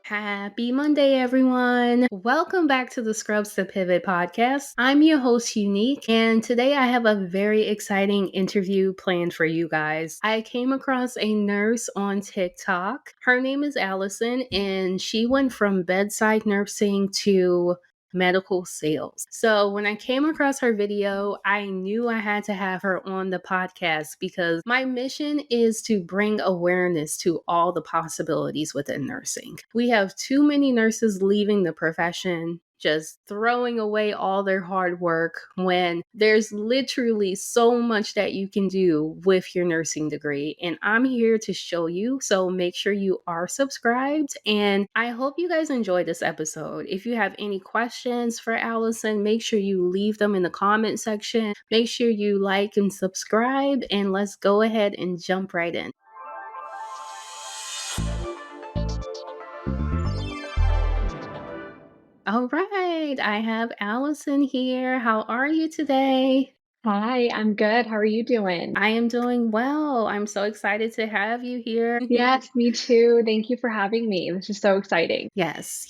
Happy Monday, everyone. Welcome back to the Scrubs to Pivot podcast. I'm your host, Unique, and today I have a very exciting interview planned for you guys. I came across a nurse on TikTok. Her name is Allison, and she went from bedside nursing to medical sales. So when I came across her video, I knew I had to have her on the podcast because my mission is to bring awareness to all the possibilities within nursing. We have too many nurses leaving the profession, just throwing away all their hard work when there's literally so much that you can do with your nursing degree. And I'm here to show you. So make sure you are subscribed. And I hope you guys enjoyed this episode. If you have any questions for Allison, make sure you leave them in the comment section. Make sure you like and subscribe. And let's go ahead and jump right in. All right, I have Allison here. How are you today? Hi, I'm good. How are you doing? I am doing well. I'm so excited to have you here. Yes, me too. Thank you for having me. This is so exciting. Yes.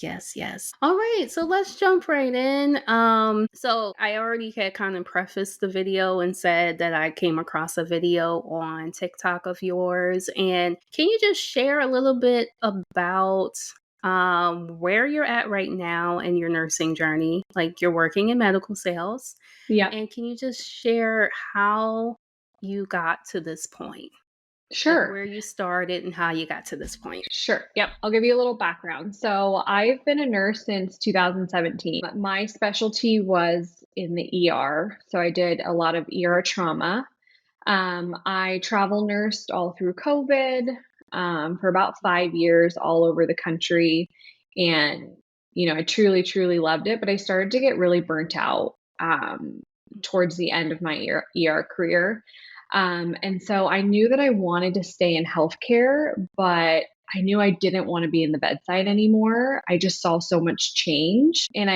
All right, so let's jump right in. So I already had kind of prefaced the video and said that I came across a video on TikTok of yours. And can you just share a little bit about where you're at right now in your nursing journey? Like you're working in medical sales. Yep, And can you just share how you got to this point? Like sure. where you started and how you got to this point? Sure. Yep. I'll give you a little background. So, I've been a nurse since 2017. My specialty was in the ER. So, I did a lot of ER trauma. I travel nursed all through COVID for about 5 years all over the country. And, I truly, truly loved it. But I started to get really burnt out towards the end of my ER career. And so I knew that I wanted to stay in healthcare, but I knew I didn't want to be in the bedside anymore. I just saw so much change. And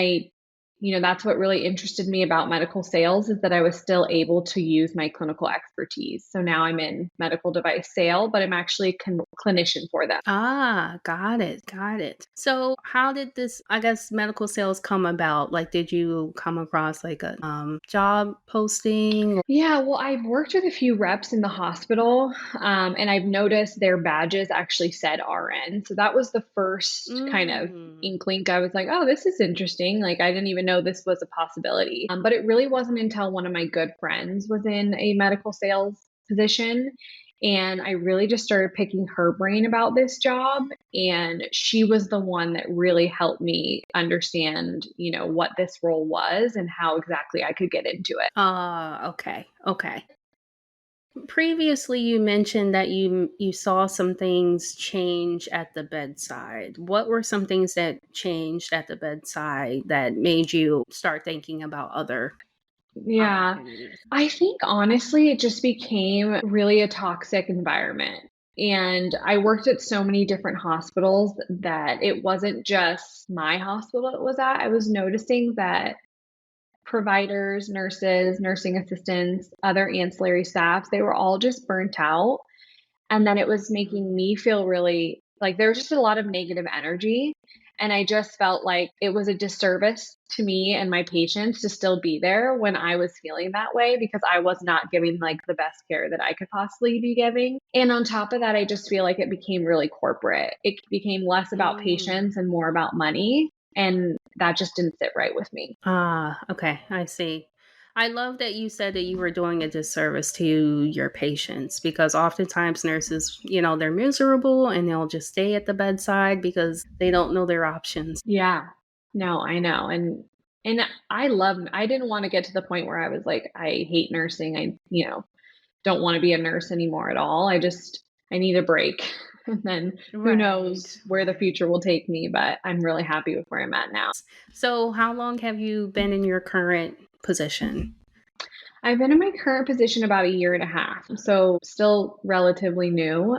that's what really interested me about medical sales is that I was still able to use my clinical expertise. So now I'm in medical device sale, but I'm actually a clinician for them. Ah, got it. So how did this, I guess, medical sales come about? Like, did you come across like a job posting? Yeah, well, I've worked with a few reps in the hospital, and I've noticed their badges actually said RN. So that was the first kind of Mm. inkling. I was like, oh, this is interesting. Like, I didn't even know this was a possibility. But it really wasn't until one of my good friends was in a medical sales position. And I really just started picking her brain about this job. And she was the one that really helped me understand, what this role was and how exactly I could get into it. Okay. Previously, you mentioned that you saw some things change at the bedside. What were some things that changed at the bedside that made you start thinking about other Yeah. opportunities? I think honestly, it just became really a toxic environment. And I worked at so many different hospitals that it wasn't just my hospital it was at. I was noticing that providers, nurses, nursing assistants, other ancillary staffs, they were all just burnt out. And then it was Mhm. making me feel really like there was just a lot of negative energy. And I just felt like it was a disservice to me and my patients to still be there when I was feeling that way because I was not giving like the best care that I could possibly be giving. And on top of that, I just feel like it became really corporate. It became less about Mm. patients and more about money. And that just didn't sit right with me. Ah, okay, I see. I love that you said that you were doing a disservice to your patients because oftentimes nurses, they're miserable and they'll just stay at the bedside because they don't know their options. Yeah. No, I know. And I didn't want to get to the point where I was like, I hate nursing. Don't want to be a nurse anymore at all. I need a break. And then who Right, knows where the right. future will take me, but I'm really happy with where I'm at now. So, how long have you been in your current position? I've been in my current position about a year and a half, so still relatively new.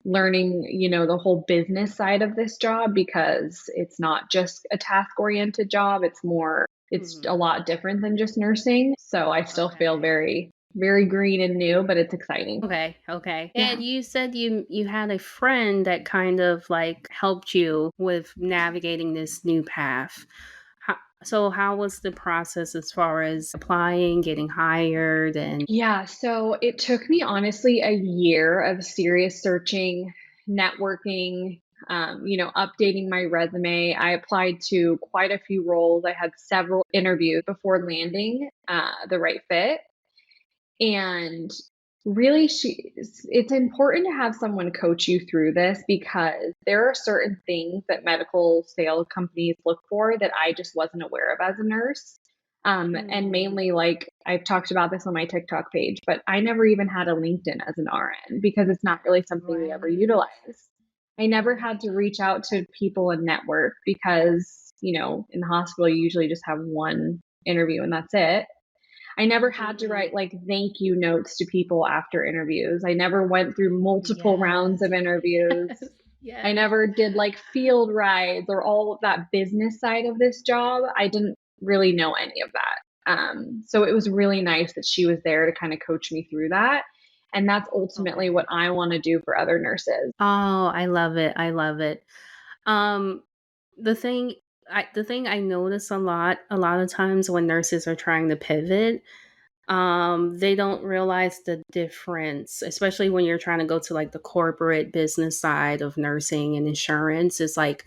Learning, the whole business side of this job because it's not just a task oriented job. It's a Mhm. lot different than just nursing. So I still feel Okay. very very green and new, but it's exciting. Okay, okay. Yeah. And you said you had a friend that kind of like helped you with navigating this new path. So how was the process as far as applying, getting hired, and Yeah, so it took me honestly a year of serious searching, networking, updating my resume. I applied to quite a few roles. I had several interviews before landing the right fit. And really, it's important to have someone coach you through this because there are certain things that medical sales companies look for that I just wasn't aware of as a nurse. And Hmm, mainly, like I've talked about this on my TikTok page, but I never even had a LinkedIn as an RN because it's not really something we ever right, utilize. I never had to right. reach out to people and network because, in the hospital, you usually just have one interview and that's it. I never had to Hmm. write like thank you notes to people after interviews. I never went through multiple rounds Yes. of interviews. I Yes. never did like field rides or all of that business side of this job. I didn't really know any of that. So it was really nice that she was there to kind of coach me through that. And that's ultimately what Okay. I want to do for other nurses. Oh, I love it. I love it. Um, the thing I notice a lot of times when nurses are trying to pivot, they don't realize the difference, especially when you're trying to go to like the corporate business side of nursing and insurance. Is like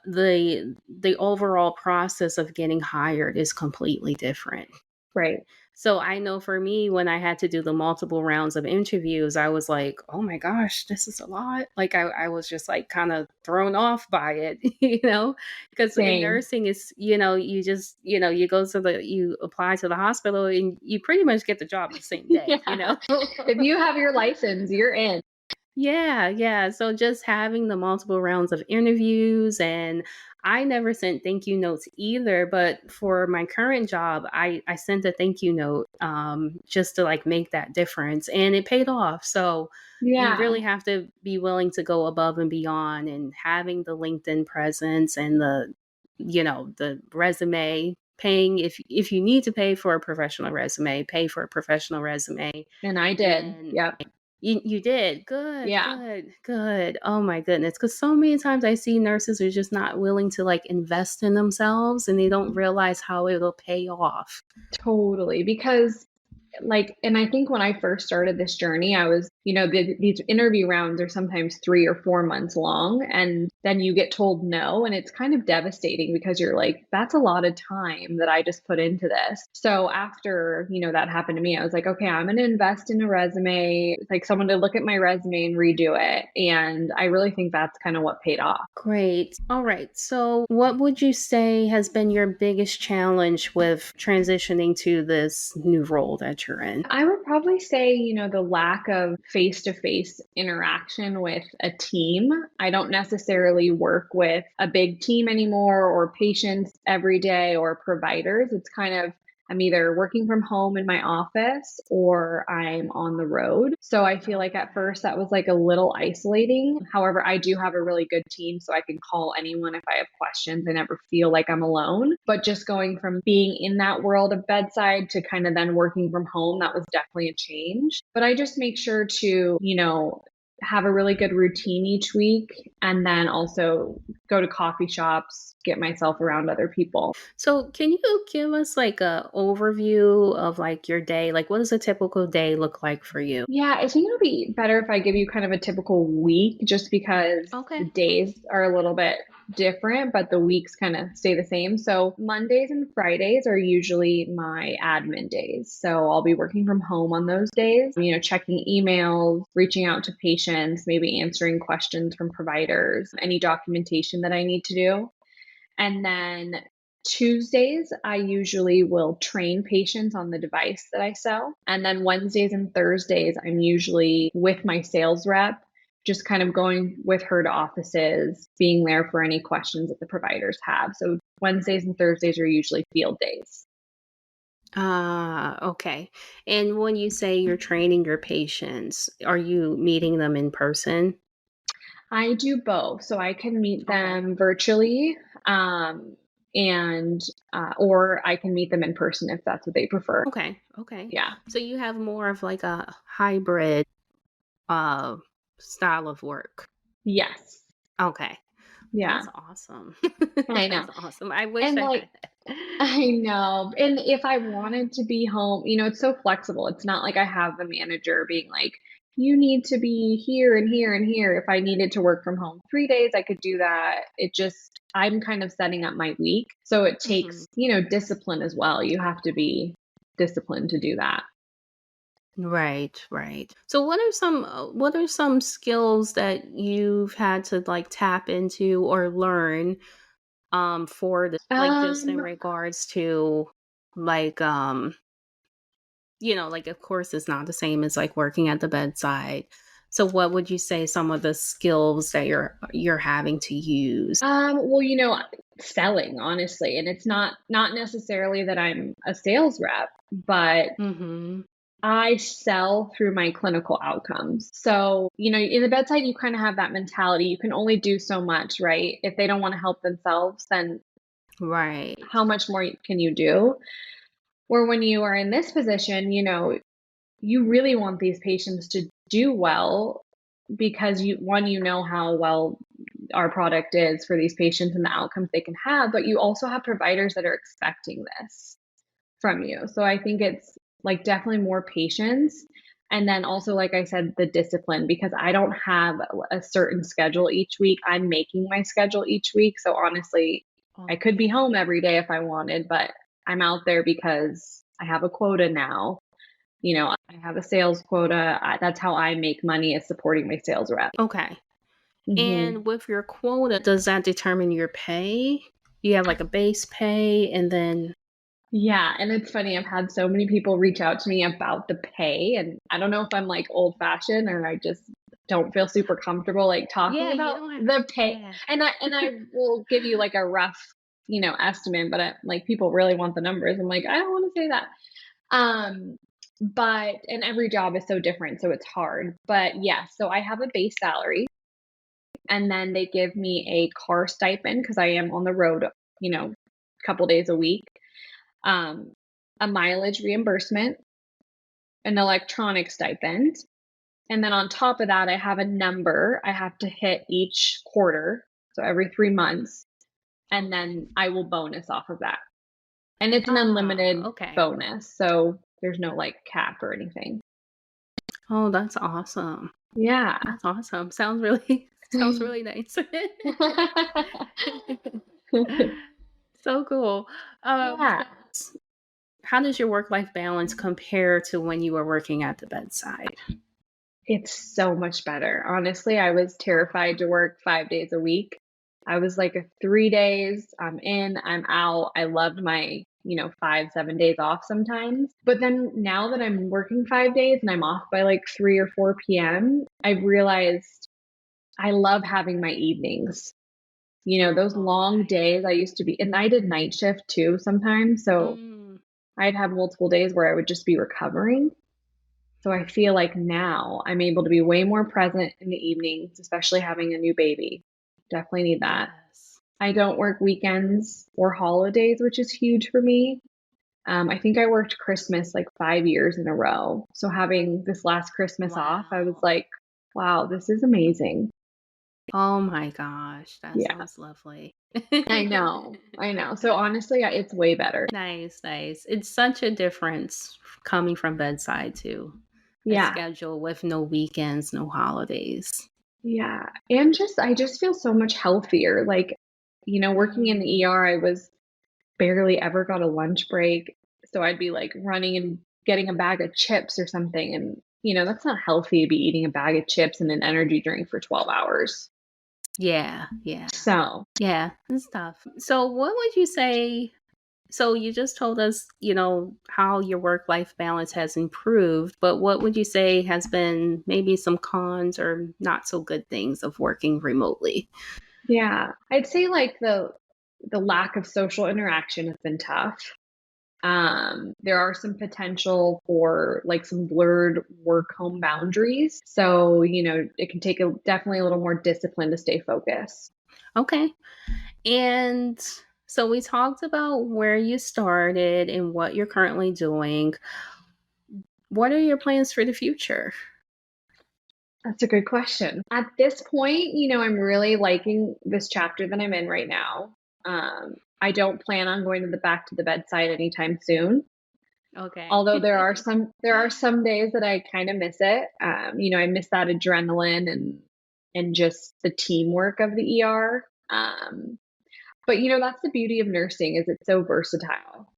the overall process of getting hired is completely different. Right. So I know for me, when I had to do the multiple rounds of interviews, I was like, oh my gosh, this is a lot. Like I was just like kind of thrown off by it, because in Same. nursing is, you just, you apply to the hospital and you pretty much get the job the same day. Yeah. If you have your license, you're in. Yeah, yeah. So just having the multiple rounds of interviews, and I never sent thank you notes either, but for my current job, I sent a thank you note just to like make that difference, and it paid off. So you Yeah. really have to be willing to go above and beyond, and having the LinkedIn presence and the resume, paying if you need to pay for a professional resume, pay for a professional resume. And I did. And Yep. you did. Good, Yeah. good, good. Oh my goodness. Because so many times I see nurses are just not willing to like invest in themselves and they don't realize how it'll pay off. Totally. Because and I think when I first started this journey, I was, these interview rounds are sometimes 3 or 4 months long, and then you get told no, and it's kind of devastating because you're like, that's a lot of time that I just put into this. So after, that happened to me, I was like, okay, I'm going to invest in a resume, like someone to look at my resume and redo it. And I really think that's kind of what paid off. Great. All right. So, what would you say has been your biggest challenge with transitioning to this new role that you're in? I would probably say, the lack of face to face interaction with a team. I don't necessarily work with a big team anymore or patients every day or providers. It's kind of, I'm either working from home in my office or I'm on the road. So I feel like at Okay. first that was like a little isolating. However, I do have a really good team, so I can call anyone if I have questions. I never feel like I'm alone. But just going from being in that world of bedside to kind of then working from home, that was definitely a change. But I just make sure to, have a really good routine each week and then also go to coffee shops, get myself around other people. So, can you give us like a overview of like your day? Like, what does a typical day look like for you? Yeah, I think it'll be better if I give you kind of a typical week just because the Okay. days are a little bit different, but the weeks kind of stay the same. So Mondays and Fridays are usually my admin days. So I'll be working from home on those days, checking emails, reaching out to patients, maybe answering questions from providers, any documentation that I need to do. And then Tuesdays, I usually will train patients on the device that I sell. And then Wednesdays and Thursdays, I'm usually with my sales rep, just kind of going with her to offices, being there for any questions that the providers have. So Wednesdays and Thursdays are usually field days. Ah, okay. And when you say you're training your patients, are you meeting them in person? I do both. So I can meet Okay. them virtually. Um, and or I can meet them in person if that's what they prefer. Okay. Okay. Yeah. So you have more of like a hybrid uh style of work. Yes. Okay. Yeah. That's awesome. I know. That's awesome. I wish And I like, had that. I know. And if I wanted to be home, it's so flexible. It's not like I have the manager being like, you need to be here and here and here. If I needed to work from home 3 days, I could do that. I'm kind of setting up my week. So it Mhm. takes, discipline as well. You have to be disciplined to do that. Right, right. So what are some skills that you've had to like tap into or learn for the like just in Um, regards to like like of course it's not the same as like working at the bedside. So what would you say some of the skills that you're having to use? well, selling, honestly, and it's not necessarily that I'm a sales rep, but Mhm. I sell through my clinical outcomes. So, in the bedside, you kind of have that mentality. You can only do so much, right? If they don't want to help themselves, then Right. how much more can you do? Or when you are in this position, you really want these patients to do well because you know how well our product is for these patients and the outcomes they can have, but you also have providers that are expecting this from you. So I think it's like definitely more patience. And then also, like I said, the discipline because I don't have a certain schedule each week. I'm making my schedule each week. So honestly, I could be Okay. home every day if I wanted, but I'm out there because I have a quota now. I have a sales quota. That's how I make money is supporting my sales rep. Okay. Hmm. And with your quota, does that determine your pay? You have like a base pay and then Yeah, and it's funny, I've had so many people reach out to me about the pay, and I don't know if I'm, like, old-fashioned or I just don't feel super comfortable, like, talking yeah, you about don't have the pay, yeah. and I will give you, like, a rough, estimate, but people really want the numbers. I'm like, "I don't wanna say that." Um, but and every job is so different, so it's hard. But, yeah, so I have a base salary, and then they give me a car stipend because I am on the road, a couple days a week, um, a mileage reimbursement, an electronic stipend, and then on top of that, I have a number I have to hit each quarter, so every 3 months, and Okay. then I will bonus off of that. And it's an Ah, unlimited okay. bonus, so there's no, like, cap or anything. Oh, that's awesome. Yeah. That's awesome. Sounds really sounds really nice. So cool. Yeah. So how does your work-life balance compare to when you were working at the bedside? It's so much better. Honestly, I was terrified to work 5 days a week. I was like, 3 days, I'm in, I'm out. I loved my, 5, 7 days off sometimes. But then now that I'm working 5 days and I'm off by like 3 or 4 PM, I've realized I love having my evenings. Those Oh, long nice. days I used to be and I did night shift too sometimes, so Mm, I'd have multiple days where I would just be recovering. So I feel like now I'm able to be way more present in the evenings, especially having a new baby. Definitely need that. yes. I don't work weekends or holidays, which is huge for me. I think I worked Christmas like 5 years in a row. So having this last Christmas off, I was Wow. like, wow, this is amazing. Oh my gosh, that Yeah, sounds lovely. I know. I know. So honestly, it's way better. Nice, nice. It's such a difference coming from bedside to a Yeah. schedule with no weekends, no holidays. Yeah. And I just feel so much healthier. Like, working in the Mm, ER, I was barely ever got a lunch break. So I'd be like running and getting a bag of chips or something. And, that's not healthy to be eating a bag of chips and an energy drink for 12 hours. yeah, yeah, So, yeah, it's tough. So, what would you say? So, you just told us, how your work life balance has improved, but what would you say has been maybe some cons or not so good things of working remotely? yeah, I'd say like the lack of social interaction has been tough. There are some potential for like some blurred work home boundaries. So, it can definitely a little more discipline to stay focused. Okay. And So we talked about where you started and what you're currently doing. What are your plans for the future? That's a good question. At this point, I'm really liking this chapter that I'm in right now. I don't plan on going to the bedside anytime soon. Okay. Although there are some days that I kind of miss it. I miss that adrenaline and just the teamwork of the ER. But that's the beauty of nursing is it's so versatile.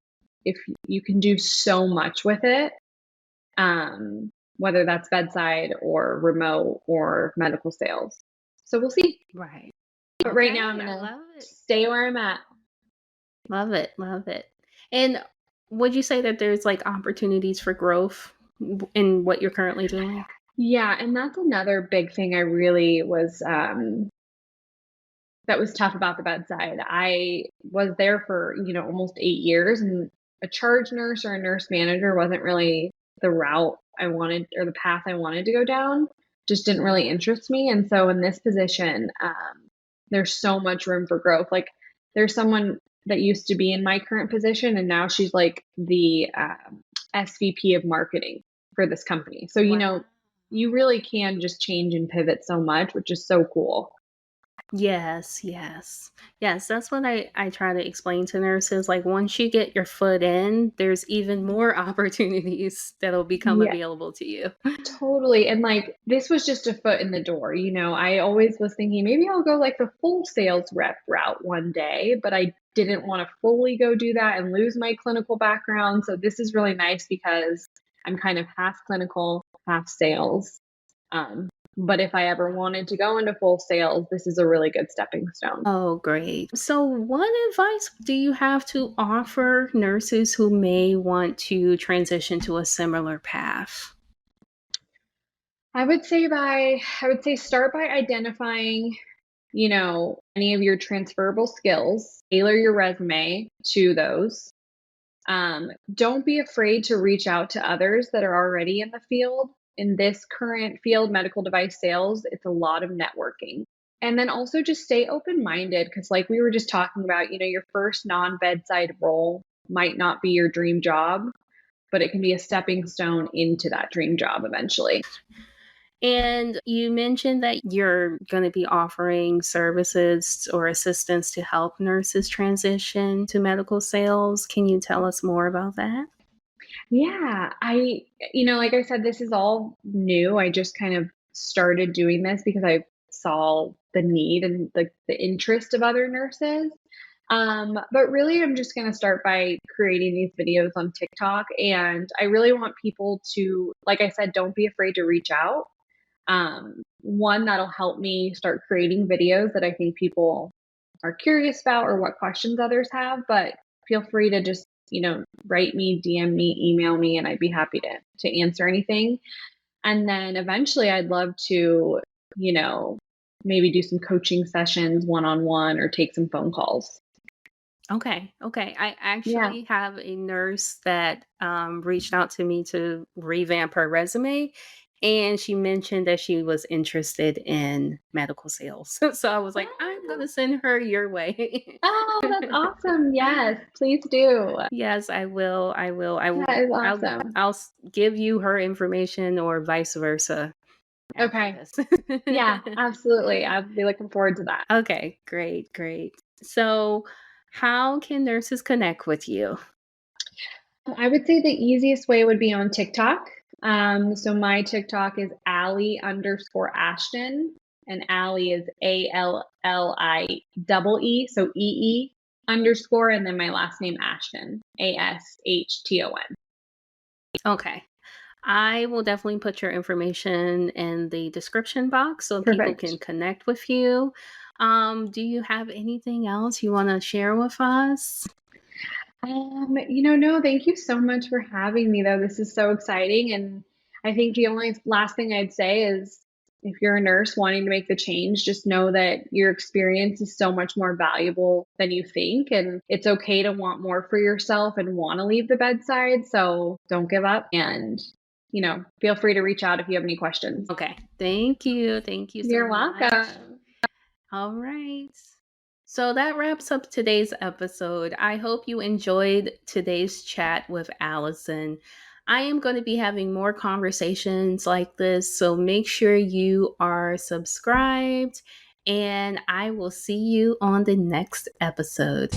If you can do so much with it, whether that's bedside or remote or medical sales. So we'll see. Right. But right now I'm Okay. I gonna love it. stay where I'm at. Love it. Love it. And would you say that there's like opportunities for growth in what you're currently doing? Yeah, and that's another big thing I really was that was tough about the bedside. I was there for, almost 8 years, and a charge nurse or a nurse manager wasn't really the route I wanted or the path I wanted to go down. Just didn't really interest me. And so in this position, there's so much room for growth. Like there's someone that used to be in my current position, and now she's like the SVP of marketing for this company. So, Wow. you really can just change and pivot so much, which is so cool. Yes, yes. Yes, that's what I try to explain to nurses. Like once you get your foot in, there's even more opportunities that'll become Yeah. available to you. Totally. And like this was just a foot in the door. I always was thinking maybe I'll go like the full sales rep route one day, but I didn't want to fully go do that and lose my clinical background. So this is really nice because I'm kind of half clinical, half sales. Um, but if I ever wanted to go into full sales, this is a really good stepping stone. Oh, great. So, what advice do you have to offer nurses who may want to transition to a similar path? I would say start by identifying any of your transferable skills, tailor your resume to those. Don't be afraid to reach out to others that are already in the field. In this current field, medical device sales, it's a lot of networking. And then also just stay open minded because, like we were just talking about, your first non bedside role might not be your dream job, but it can be a stepping stone into that dream job eventually. And you mentioned that you're going to be offering services or assistance to help nurses transition to medical sales. Can you tell us more about that? Yeah, like I said, this is all new. I just kind of started doing this because I saw the need and the interest of other nurses. But really, I'm just going to start by creating these videos on TikTok. And I really want people to, like I said, don't be afraid to reach out. One, that'll help me start creating videos that I think people are curious about or what questions others have. But feel free to just, write me, DM me, email me, and I'd be happy to answer anything. And then eventually I'd love to, you know, maybe do some coaching sessions one on one or take some phone calls. Okay, okay. I Yeah. actually have a nurse that reached out to me to revamp her resume, and she mentioned that she was interested in medical sales. So I was like, I'm Ah, gonna send her your way. oh, that's awesome. Yes, please do. Yes, I will. I will. I will. That is I'll. awesome. Give you her information, or vice versa, after Okay. this. Yeah, absolutely. I'll be looking forward to that. Okay, great, great. So, how can nurses connect with you? I would say the easiest way would be on TikTok. So my TikTok is Allie_Ashton, and Allie is ALLIE, so EE_ and then my last name Ashton, ASHTON. Okay. I will definitely put your information in the description box so people can Perfect. connect with you. Do you have anything else you want to share with us? No, thank you so much for having me though. This is so exciting. And I think the only last thing I'd say is if you're a nurse wanting to make the change, just know that your experience is so much more valuable than you think. And it's okay to want more for yourself and want to leave the bedside. So don't give up and, feel free to reach out if you have any questions. Okay. Thank you. Thank you so You're much. welcome. All right. So that wraps up today's episode. I hope you enjoyed today's chat with Allison. I am going to be having more conversations like this, so make sure you are subscribed, and I will see you on the next episode.